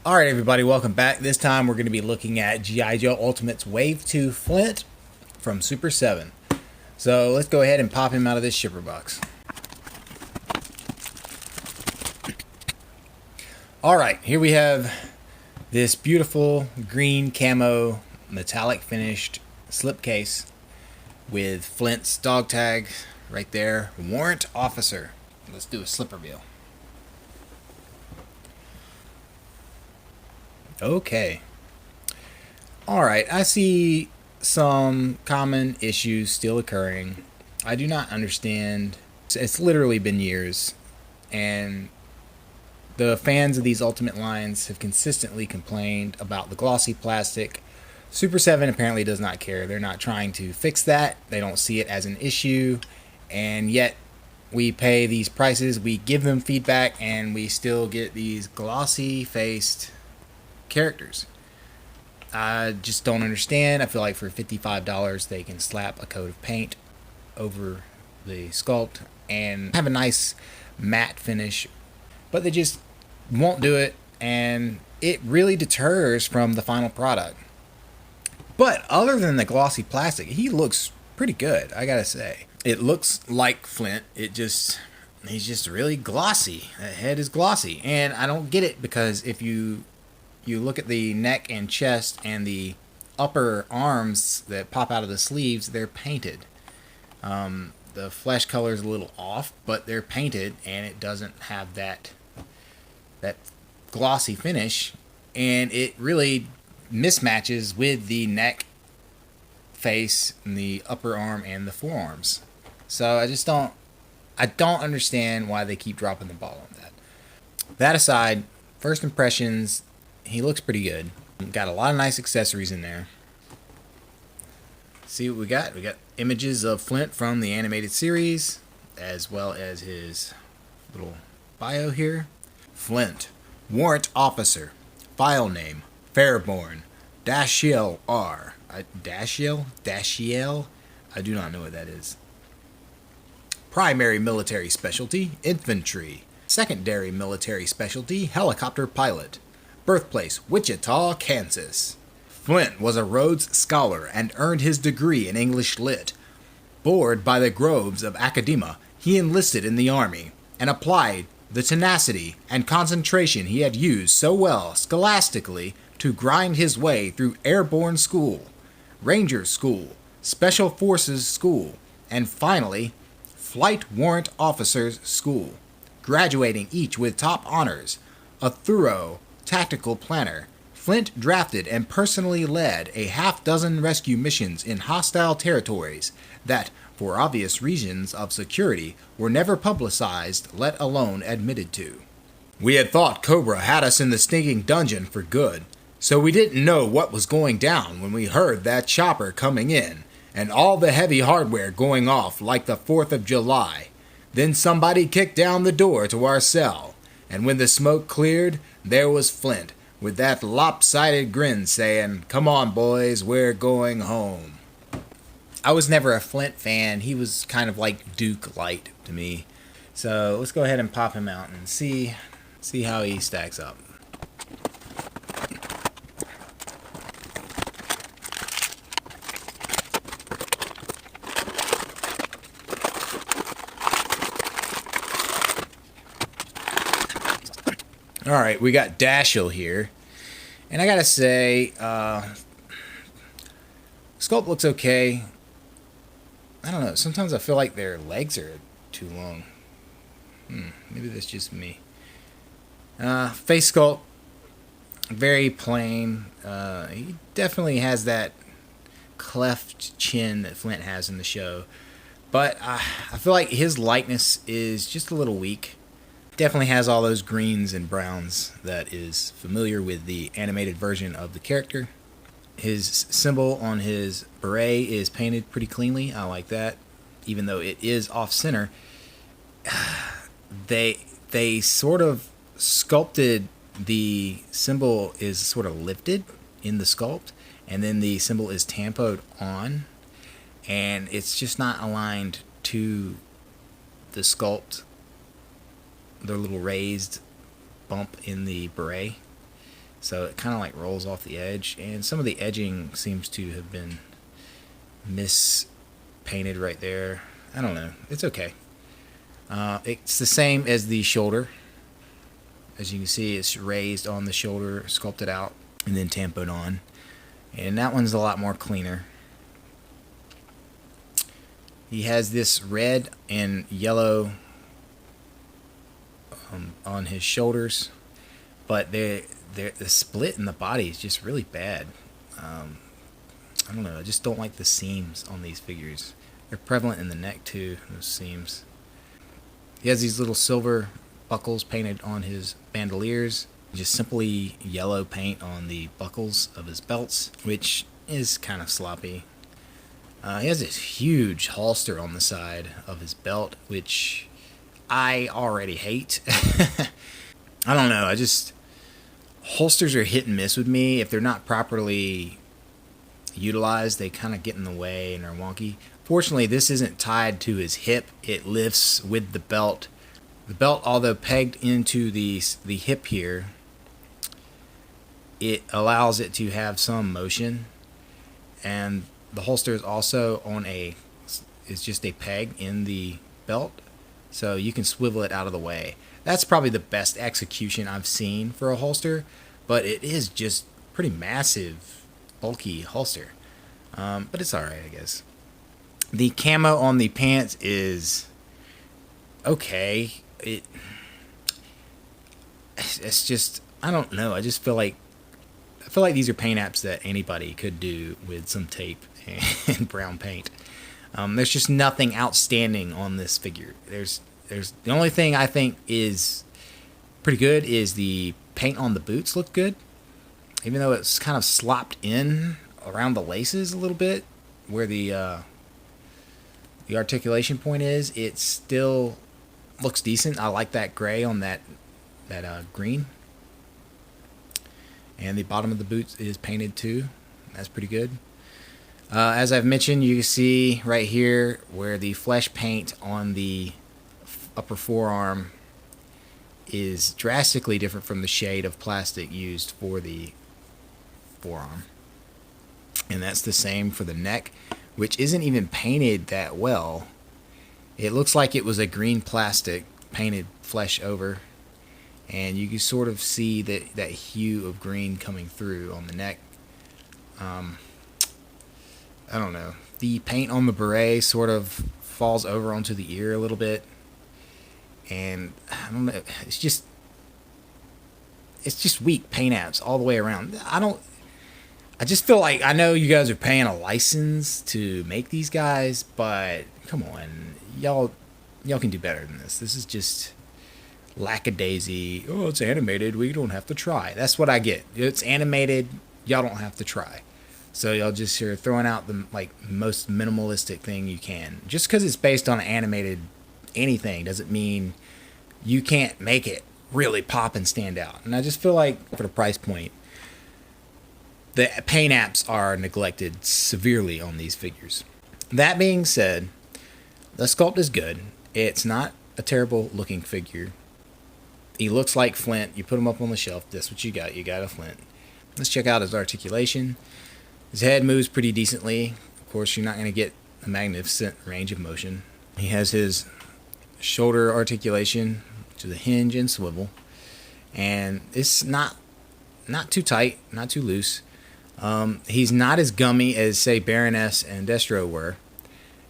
Alright everybody, welcome back. This time we're going to be looking at G.I. Joe Ultimate's Wave 2 Flint from Super7. So let's go ahead and pop him out of this shipper box. Alright, here we have this beautiful green camo metallic finished slipcase with Flint's dog tag right there. Warrant Officer. Let's do a slip reveal. Okay. Alright, I see some common issues still occurring. I do not understand. It's literally been years, and the fans of these Ultimate lines have consistently complained about the glossy plastic. Super7 apparently does not care. They're not trying to fix that. They don't see it as an issue, and yet we pay these prices, we give them feedback, and we still get these glossy faced characters. I just don't understand. I feel like for $55 they can slap a coat of paint over the sculpt and have a nice matte finish, but they just won't do it, and it really deters from the final product. But other than the glossy plastic, he looks pretty good, I gotta say. It looks like Flint. He's just really glossy. The head is glossy, and I don't get it, because if you look at the neck and chest and the upper arms that pop out of the sleeves, they're painted. The flesh color is a little off, but they're painted, and it doesn't have that glossy finish, and it really mismatches with the neck, face, and the upper arm and the forearms. So I don't understand why they keep dropping the ball on that. That aside, first impressions, he looks pretty good. Got a lot of nice accessories in there. See what we got? We got images of Flint from the animated series, as well as his little bio here. Flint, Warrant Officer, File Name, Fairborn, Dashielle R. Dashielle? I do not know what that is. Primary military specialty, infantry. Secondary military specialty, helicopter pilot. Birthplace, Wichita, Kansas. Flint was a Rhodes Scholar and earned his degree in English Lit. Bored by the groves of academia, he enlisted in the Army and applied the tenacity and concentration he had used so well scholastically to grind his way through Airborne School, Ranger School, Special Forces School, and finally, Flight Warrant Officers School, graduating each with top honors. A thorough tactical planner, Flint drafted and personally led a half-dozen rescue missions in hostile territories that, for obvious reasons of security, were never publicized, let alone admitted to. We had thought Cobra had us in the stinking dungeon for good, so we didn't know what was going down when we heard that chopper coming in, and all the heavy hardware going off like the 4th of July. Then somebody kicked down the door to our cell, and when the smoke cleared, there was Flint, with that lopsided grin saying, "Come on, boys, we're going home." I was never a Flint fan. He was kind of like Duke Light to me. So let's go ahead and pop him out and see how he stacks up. Alright, we got Dashielle here, and I gotta say, sculpt looks okay. I don't know, sometimes I feel like their legs are too long. Maybe that's just me. Face sculpt, very plain. He definitely has that cleft chin that Flint has in the show, but I feel like his likeness is just a little weak. Definitely has all those greens and browns that is familiar with the animated version of the character. His symbol on his beret is painted pretty cleanly. I like that, even though it is off center. They sort of sculpted, the symbol is sort of lifted in the sculpt, and then the symbol is tampoed on, and it's just not aligned to the sculpt, the little raised bump in the beret. So it kind of like rolls off the edge, and some of the edging seems to have been painted right there. I don't know. It's okay. It's the same as the shoulder. As you can see, it's raised on the shoulder, sculpted out, and then tampoed on. And that one's a lot more cleaner. He has this red and yellow on his shoulders, but the split in the body is just really bad. I don't know. I just don't like the seams on these figures. They're prevalent in the neck too, those seams. He has these little silver buckles painted on his bandoliers. Just simply yellow paint on the buckles of his belts, which is kind of sloppy. He has this huge holster on the side of his belt, which I already hate. I don't know. Holsters are hit and miss with me. If they're not properly utilized, they kind of get in the way and are wonky. Fortunately, this isn't tied to his hip. It lifts with the belt. The belt, although pegged into the hip here, it allows it to have some motion. And the holster is also is just a peg in the belt, so you can swivel it out of the way. That's probably the best execution I've seen for a holster, but it is just pretty massive, bulky holster. But it's alright, I guess. The camo on the pants is okay. It's just, I don't know. I feel like these are paint apps that anybody could do with some tape and brown paint. There's just nothing outstanding on this figure. There's the only thing I think is pretty good is the paint on the boots look good, even though it's kind of slopped in around the laces a little bit where the articulation point is. It still looks decent. I like that gray on that green. And the bottom of the boots is painted too. That's pretty good. As I've mentioned, you can see right here where the flesh paint on the upper forearm is drastically different from the shade of plastic used for the forearm. And that's the same for the neck, which isn't even painted that well. It looks like it was a green plastic painted flesh over, and you can sort of see that hue of green coming through on the neck. I don't know. The paint on the beret sort of falls over onto the ear a little bit, and I don't know. It's just weak paint apps all the way around. I just feel like, I know you guys are paying a license to make these guys, but come on, y'all can do better than this. This is just lackadaisy. Oh, it's animated, we don't have to try. That's what I get. It's animated, y'all don't have to try. So y'all just are throwing out the most minimalistic thing you can. Just because it's based on an animated anything doesn't mean you can't make it really pop and stand out. And I just feel like for the price point, the paint apps are neglected severely on these figures. That being said, the sculpt is good. It's not a terrible looking figure. He looks like Flint. You put him up on the shelf, that's what you got. You got a Flint. Let's check out his articulation. His head moves pretty decently. Of course, you're not going to get a magnificent range of motion. He has his shoulder articulation to the hinge and swivel. And it's not too tight, not too loose. He's not as gummy as, say, Baroness and Dashielle were.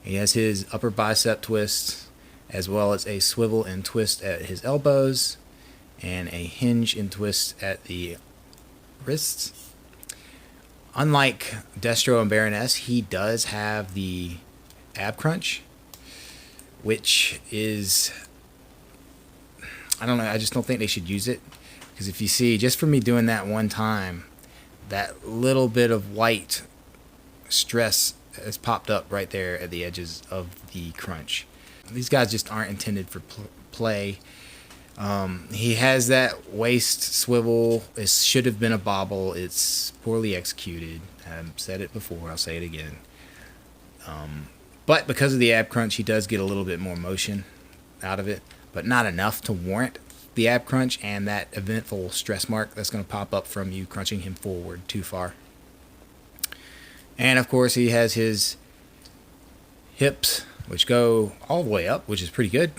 He has his upper bicep twist, as well as a swivel and twist at his elbows, and a hinge and twist at the wrists. Unlike Dashielle and Baroness, he does have the ab crunch, which is, I don't know, I just don't think they should use it. Because if you see, just for me doing that one time, that little bit of white stress has popped up right there at the edges of the crunch. These guys just aren't intended for play. He has that waist swivel. It should have been a bobble. It's poorly executed. I've said it before. I'll say it again. But because of the ab crunch, he does get a little bit more motion out of it, but not enough to warrant the ab crunch and that eventful stress mark that's going to pop up from you crunching him forward too far. And of course he has his hips, which go all the way up, which is pretty good,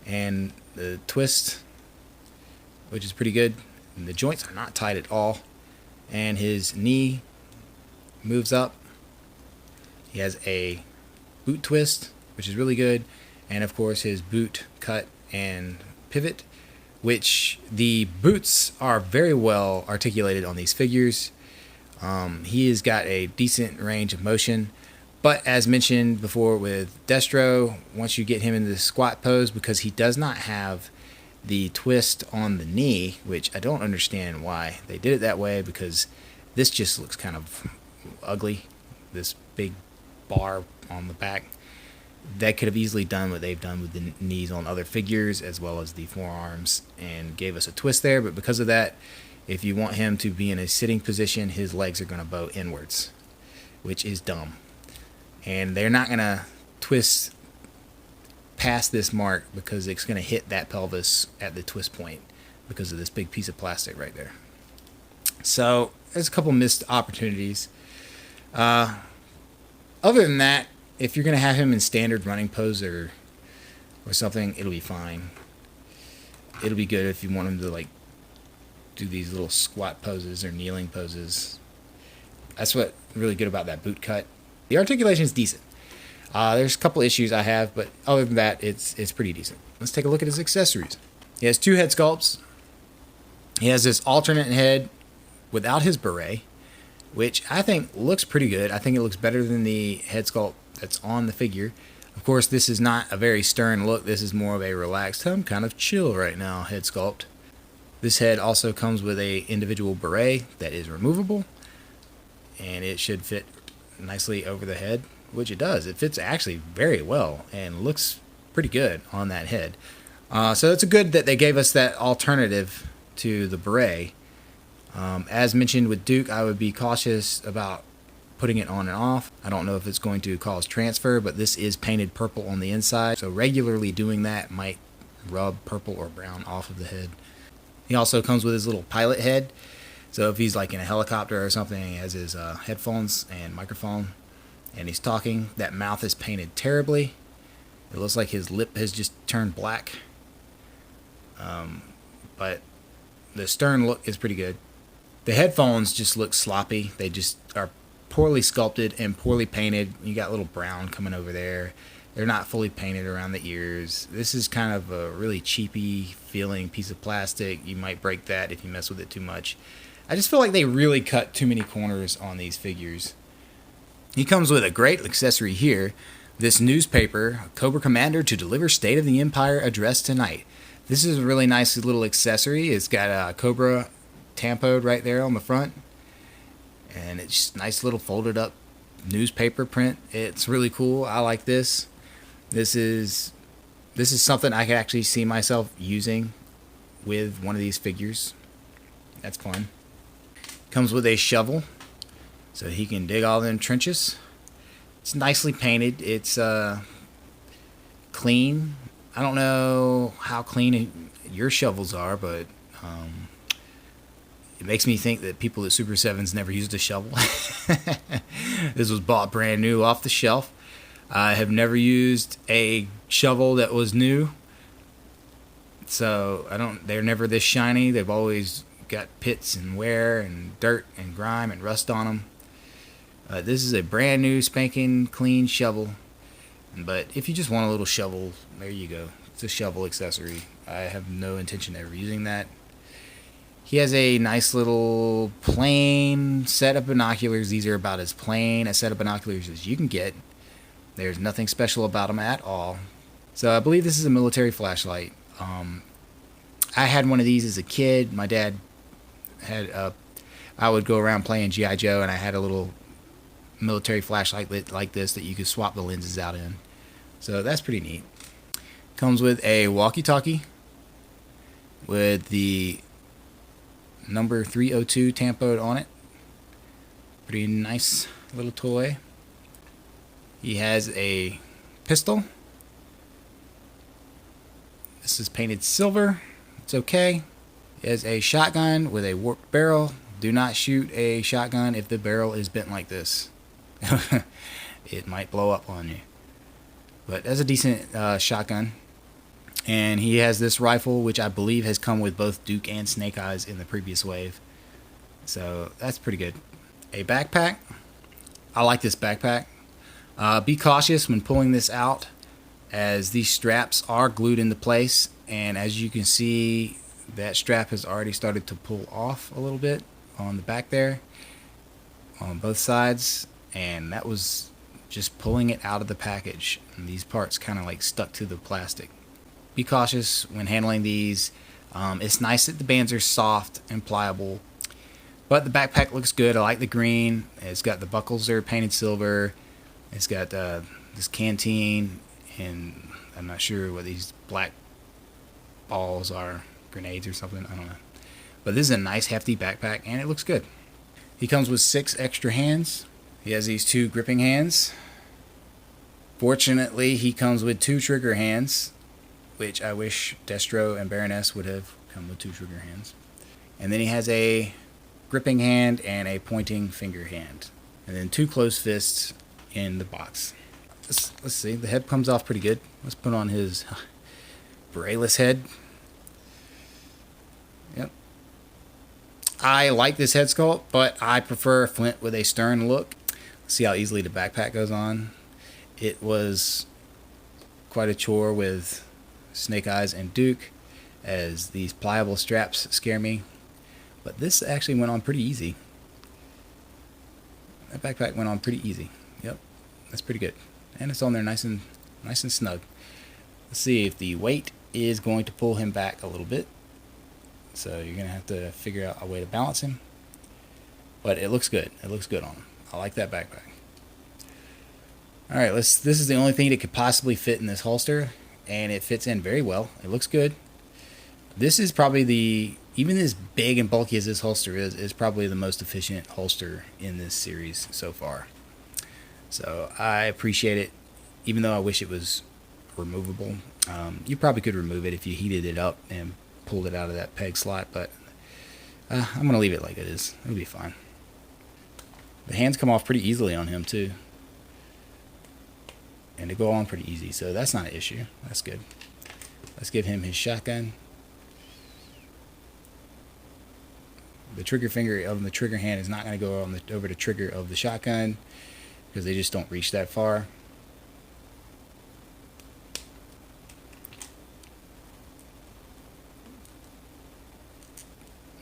and the twist, which is pretty good, and the joints are not tight at all, and his knee moves up. He has a boot twist, which is really good, and of course his boot cut and pivot, which the boots are very well articulated on these figures. He has got a decent range of motion, but as mentioned before with Destro, once you get him into the squat pose, because he does not have the twist on the knee, which I don't understand why they did it that way, because this just looks kind of ugly, this big bar on the back. That could have easily done what they've done with the knees on other figures, as well as the forearms, and gave us a twist there. But because of that, if you want him to be in a sitting position, his legs are going to bow inwards, which is dumb. And they're not going to twist past this mark because it's going to hit that pelvis at the twist point because of this big piece of plastic right there. So there's a couple missed opportunities. Other than that, if you're going to have him in standard running pose or something, it'll be fine. It'll be good if you want him to like do these little squat poses or kneeling poses. That's what really good about that boot cut. The articulation is decent. There's a couple issues I have, but other than that, it's pretty decent. Let's take a look at his accessories. He has 2 head sculpts. He has this alternate head without his beret, which I think looks pretty good. I think it looks better than the head sculpt that's on the figure. Of course, this is not a very stern look. This is more of a relaxed, I'm kind of chill right now head sculpt. This head also comes with a individual beret that is removable, and it should fit nicely over the head, which it does. It fits actually very well and looks pretty good on that head. So it's good that they gave us that alternative to the beret. As mentioned with Duke, I would be cautious about putting it on and off. I don't know if it's going to cause transfer, but this is painted purple on the inside, so regularly doing that might rub purple or brown off of the head. He also comes with his little pilot head, so if he's like in a helicopter or something, he has his headphones and microphone, and he's talking, that mouth is painted terribly. It looks like his lip has just turned black. But the stern look is pretty good. The headphones just look sloppy. They just are poorly sculpted and poorly painted. You got a little brown coming over there. They're not fully painted around the ears. This is kind of a really cheapy feeling piece of plastic. You might break that if you mess with it too much. I just feel like they really cut too many corners on these figures. He comes with a great accessory here. This newspaper, Cobra Commander to deliver State of the Empire address tonight. This is a really nice little accessory. It's got a Cobra tampoed right there on the front. And it's just nice little folded up newspaper print. It's really cool. I like this. This is something I can actually see myself using with one of these figures. That's fun. Comes with a shovel, so he can dig all them trenches. It's nicely painted. It's clean. I don't know how clean your shovels are, but it makes me think that people at Super7's never used a shovel. This was bought brand new off the shelf. I have never used a shovel that was new, so they're never this shiny. They've always got pits and wear and dirt and grime and rust on them. This is a brand new spanking clean shovel, but if you just want a little shovel, there you go. It's a shovel accessory. I have no intention of ever using that. He has a nice little plain set of binoculars. These are about as plain a set of binoculars as you can get. There's nothing special about them at all. So I believe this is a military flashlight. I had one of these as a kid. My dad had I would go around playing G.I.JOE, and I had a little military flashlight lit like this that you could swap the lenses out in. So that's pretty neat. Comes with a walkie-talkie with the number 302 tampoed on it. Pretty nice little toy. He has a pistol. This is painted silver. It's okay. It is a shotgun with a warped barrel. Do not shoot a shotgun if the barrel is bent like this. It might blow up on you. But that's a decent shotgun. And he has this rifle, which I believe has come with both Duke and Snake Eyes in the previous wave. So that's pretty good. A backpack. I like this backpack. Be cautious when pulling this out, as these straps are glued into place. And as you can see, that strap has already started to pull off a little bit on the back there, on both sides. And that was just pulling it out of the package. And these parts kind of like stuck to the plastic. Be cautious when handling these. It's nice that the bands are soft and pliable, but the backpack looks good. I like the green. It's got the buckles that are painted silver. It's got this canteen, and I'm not sure what these black balls are, grenades or something, I don't know. But this is a nice hefty backpack, and it looks good. He comes with 6 extra hands. He has these 2 gripping hands. Fortunately, he comes with 2 trigger hands, which I wish Destro and Baroness would have come with 2 trigger hands. And then he has a gripping hand and a pointing finger hand. And then 2 closed fists in the box. Let's see, the head comes off pretty good. Let's put on his beryless head. Yep. I like this head sculpt, but I prefer Flint with a stern look. Let's see how easily the backpack goes on. It was quite a chore with Snake Eyes and Duke, as these pliable straps scare me, but this actually went on pretty easy. That backpack went on pretty easy. Yep, that's pretty good, and it's on there nice and snug. Let's see if the weight is going to pull him back a little bit, so you're gonna have to figure out a way to balance him, but it looks good. It looks good on him. I like that backpack. Alright, this is the only thing that could possibly fit in this holster, and it fits in very well. It looks good. This is probably even as big and bulky as this holster is probably the most efficient holster in this series so far. So I appreciate it, even though I wish it was removable. You probably could remove it if you heated it up and pulled it out of that peg slot, but I'm going to leave it like it is. It'll be fine. The hands come off pretty easily on him too, and they go on pretty easy, so that's not an issue. That's good. Let's give him his shotgun. The trigger finger of the trigger hand is not going to go on over the trigger of the shotgun, because they just don't reach that far.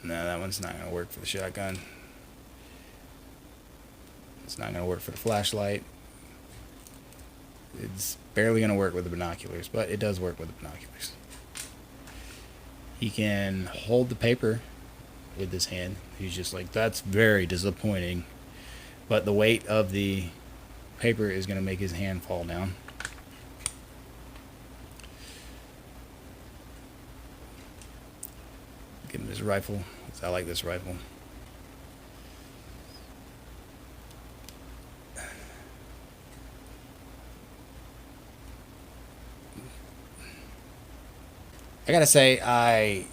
No, that one's not going to work for the shotgun. It's not going to work for the flashlight. It's barely going to work with the binoculars, but it does work with the binoculars. He can hold the paper with his hand. He's just like, that's very disappointing. But the weight of the paper is going to make his hand fall down. Give him his rifle. I like this rifle. I gotta say, I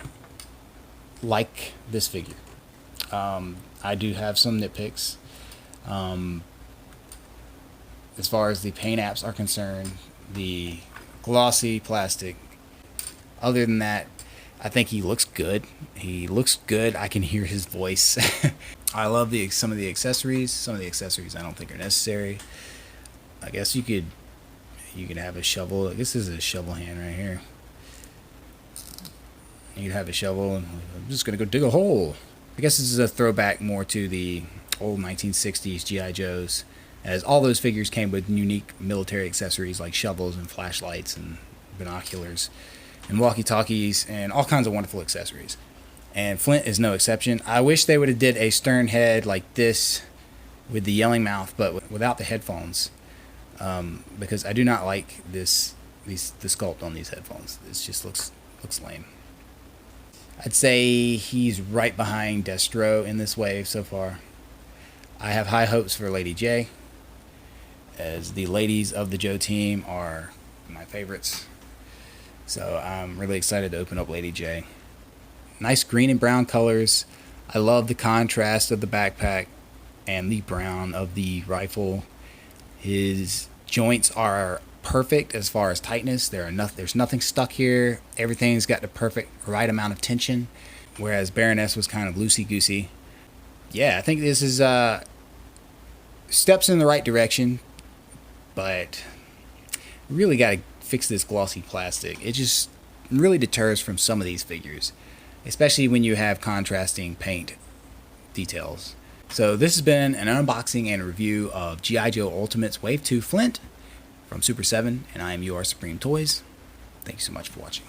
like this figure. I do have some nitpicks. As far as the paint apps are concerned, the glossy plastic. Other than that, I think he looks good. He looks good. I can hear his voice. I love some of the accessories. Some of the accessories I don't think are necessary. I guess you could have a shovel. I guess this is a shovel hand right here. You could have a shovel, and I'm just gonna go dig a hole. I guess this is a throwback more to the old 1960s G.I. Joes, as all those figures came with unique military accessories like shovels and flashlights and binoculars and walkie-talkies and all kinds of wonderful accessories. And Flint is no exception. I wish they would have did a stern head like this with the yelling mouth, but without the headphones, because I do not like the sculpt on these headphones. It just looks lame. I'd say he's right behind Destro in this wave so far. I have high hopes for Lady J, as the ladies of the Joe team are my favorites. So I'm really excited to open up Lady J. Nice green and brown colors. I love the contrast of the backpack and the brown of the rifle. His joints are perfect as far as tightness. There's nothing stuck here. Everything's got the perfect right amount of tension, whereas Baroness was kind of loosey-goosey. Yeah, I think this is steps in the right direction, but really got to fix this glossy plastic. It just really deters from some of these figures, especially when you have contrasting paint details. So this has been an unboxing and review of G.I. Joe Ultimates Wave 2 Flint from Super7, and I am your Supreme Toys. Thank you so much for watching.